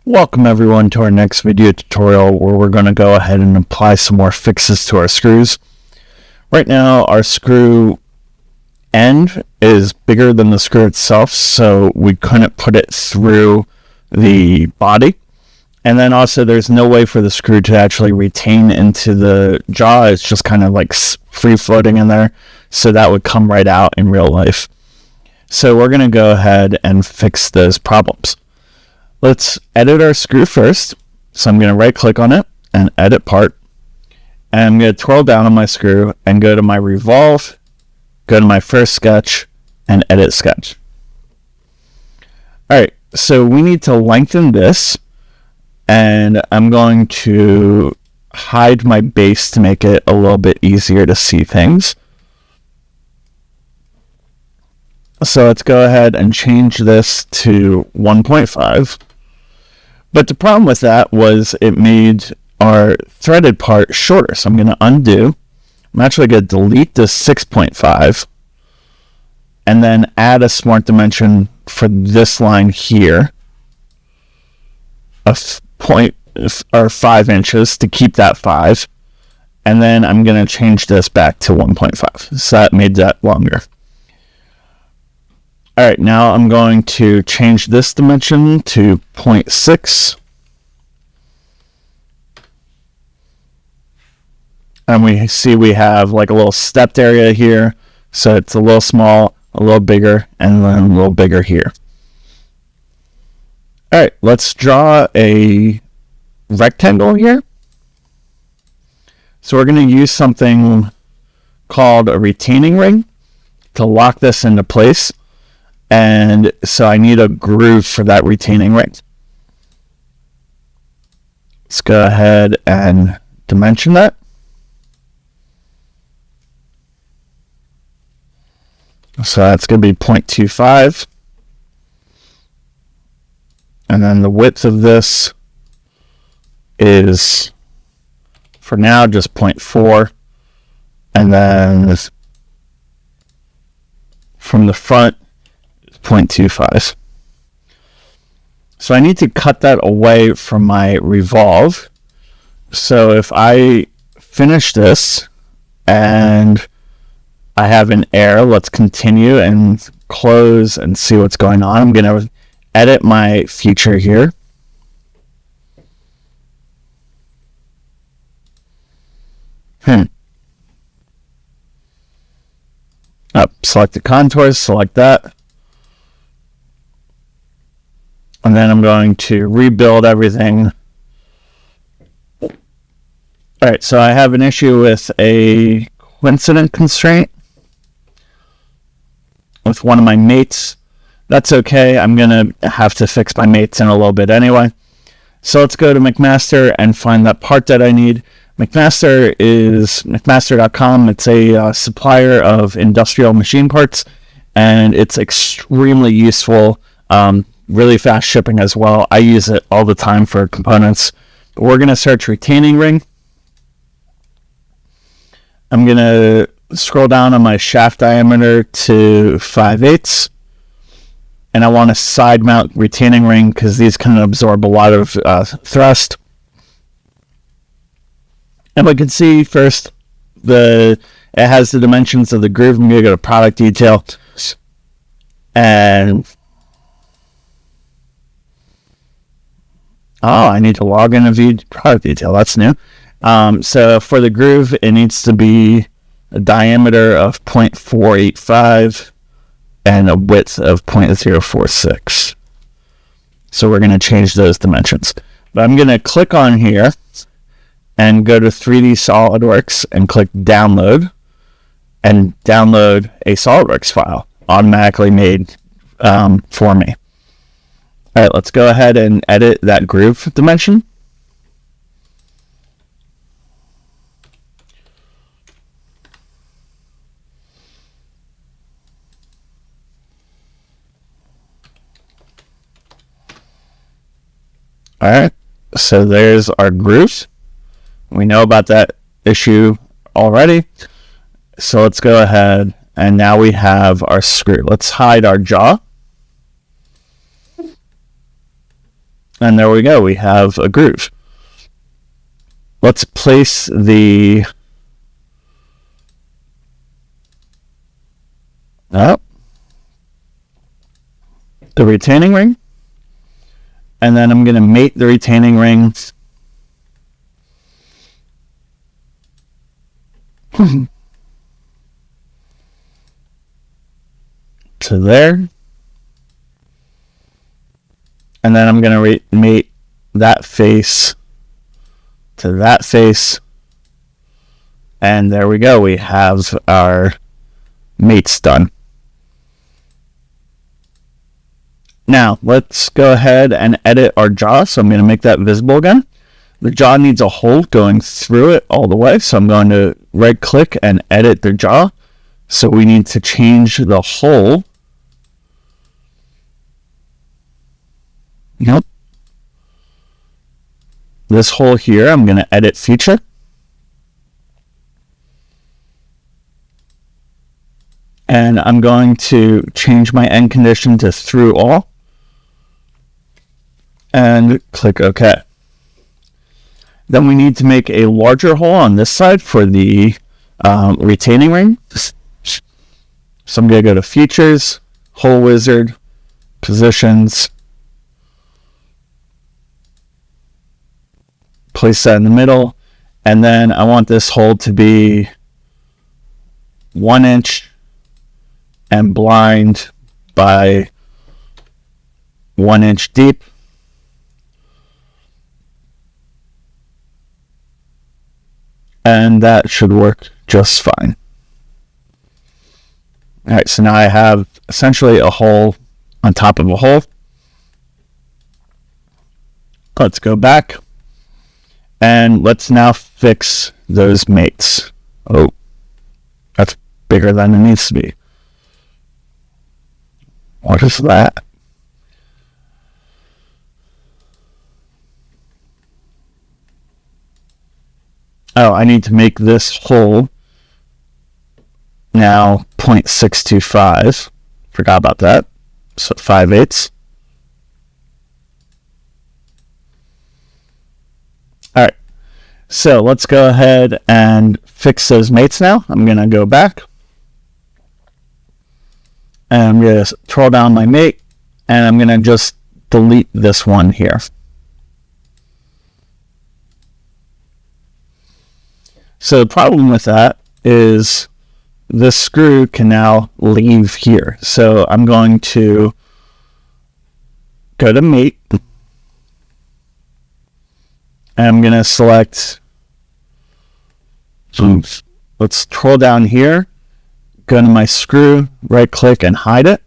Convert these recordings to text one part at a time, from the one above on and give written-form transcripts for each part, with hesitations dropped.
Welcome everyone to our next video tutorial where we're going to go ahead and apply some more fixes to our screws. Right now our screw end is bigger than the screw itself, so we couldn't put it through the body. And then also there's no way for the screw to actually retain into the jaw. It's just kind of like free floating in there, so that would come right out in real life. So we're going to go ahead and fix those problems. Let's edit our screw first. So I'm going to right click on it and edit part. And I'm going to twirl down on my screw and go to my revolve, go to my first sketch, and edit sketch. Alright, so we need to lengthen this, and I'm going to hide my base to make it a little bit easier to see things. So let's go ahead and change this to 1.5. But the problem with that was it made our threaded part shorter. So I'm going to undo. I'm actually going to delete this 6.5 and then add a smart dimension for this line here of 5 inches to keep that 5. And then I'm going to change this back to 1.5. So that made that longer. Alright, now I'm going to change this dimension to 0.6. And we see we have like a little stepped area here. So it's a little small, a little bigger, and then a little bigger here. Alright, let's draw a rectangle here. So we're going to use something called a retaining ring to lock this into place. And so I need a groove for that retaining ring. Let's go ahead and dimension that. So that's going to be 0.25. And then the width of this is, for now, just 0.4. And then from the front, 0.25. So I need to cut that away from my revolve. So if I finish this and I have an error, let's continue and close and see what's going on. I'm going to edit my feature here. Select the contours, select that. And then I'm going to rebuild everything. Alright, so I have an issue with a coincident constraint with one of my mates. That's okay. I'm going to have to fix my mates in a little bit anyway. So let's go to McMaster and find that part that I need. McMaster is McMaster.com. It's a supplier of industrial machine parts, and it's extremely useful. Really fast shipping as well. I use it all the time for components. We're going to search retaining ring. I'm going to scroll down on my shaft diameter to 5/8. And I want a side mount retaining ring because these can absorb a lot of thrust. And we can see first it has the dimensions of the groove. I'm going to go to product detail. And I need to log in and view product detail. That's new. So for the groove, it needs to be a diameter of 0.485 and a width of 0.046. So we're going to change those dimensions. But I'm going to click on here and go to 3D SolidWorks and click download and download a SolidWorks file automatically made for me. All right, let's go ahead and edit that groove dimension. All right, so there's our groove. We know about that issue already. So let's go ahead, and now we have our screw. Let's hide our jaw. And there we go. We have a groove. Let's place the retaining ring. And then I'm going to mate the retaining ring to there. And then I'm going to mate that face to that face. And there we go. We have our mates done. Now, let's go ahead and edit our jaw. So I'm going to make that visible again. The jaw needs a hole going through it all the way. So I'm going to right click and edit the jaw. So we need to change the hole. Nope. This hole here, I'm going to edit feature. And I'm going to change my end condition to through all. And click OK. Then we need to make a larger hole on this side for the retaining ring. So I'm going to go to Features, Hole Wizard, Positions, place that in the middle, and then I want this hole to be 1 inch and blind by 1 inch deep. And that should work just fine. All right, so now I have essentially a hole on top of a hole. Let's go back. And let's now fix those mates. Oh, that's bigger than it needs to be. What is that? Oh, I need to make this hole now 0.625. Forgot about that. So 5/8. All right. So let's go ahead and fix those mates now. I'm going to go back. And I'm going to scroll down my mate. And I'm going to just delete this one here. So the problem with that is this screw can now leave here. So I'm going to go to mate. And I'm going to select, let's scroll down here, go to my screw, right click and hide it.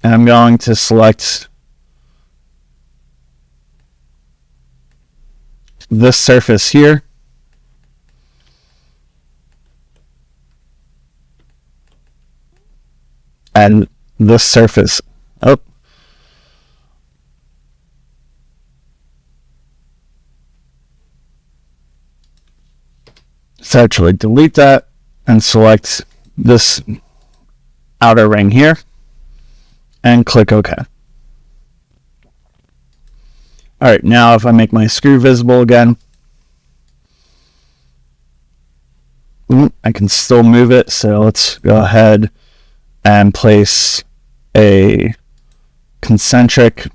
And I'm going to select this surface here. And this surface, so actually delete that and select this outer ring here and click OK. All right, now if I make my screw visible again, I can still move it. So let's go ahead and place a concentric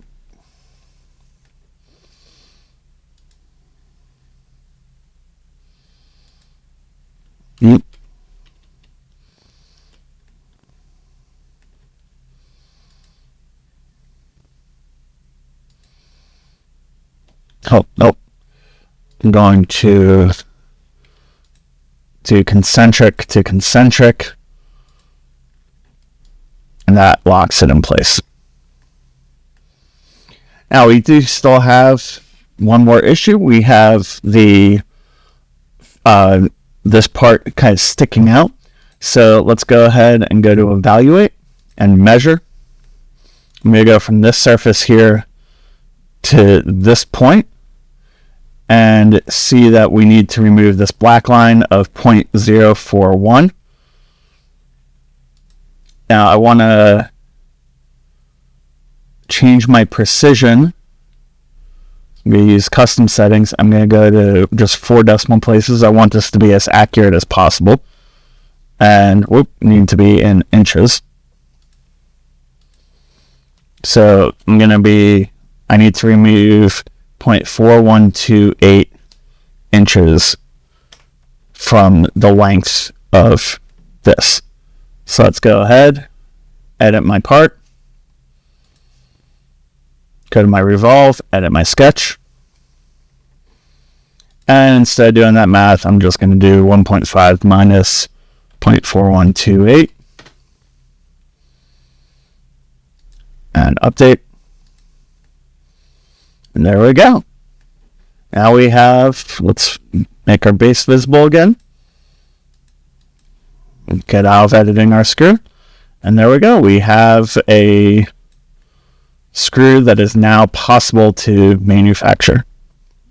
Oh, nope. I'm going to do concentric to concentric. And that locks it in place. Now we do still have one more issue. We have the this part kind of sticking out. So let's go ahead and go to evaluate and measure. I'm going to go from this surface here to this point and see that we need to remove this black line of 0.041. Now I want to change my precision. I'm going to use custom settings. I'm going to go to just 4 decimal places. I want this to be as accurate as possible. And need to be in inches. So I need to remove 0.4128 inches from the length of this. So let's go ahead, edit my part, go to my revolve, edit my sketch, and instead of doing that math, I'm just going to do 1.5 minus 0.4128 and update. And there we go. Now we have, let's make our base visible again. Get out of editing our screw. And there we go. We have a screw that is now possible to manufacture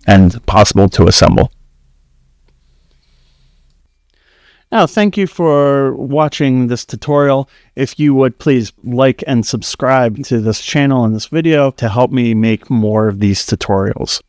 and possible to assemble. Now, thank you for watching this tutorial. If you would please like and subscribe to this channel and this video to help me make more of these tutorials.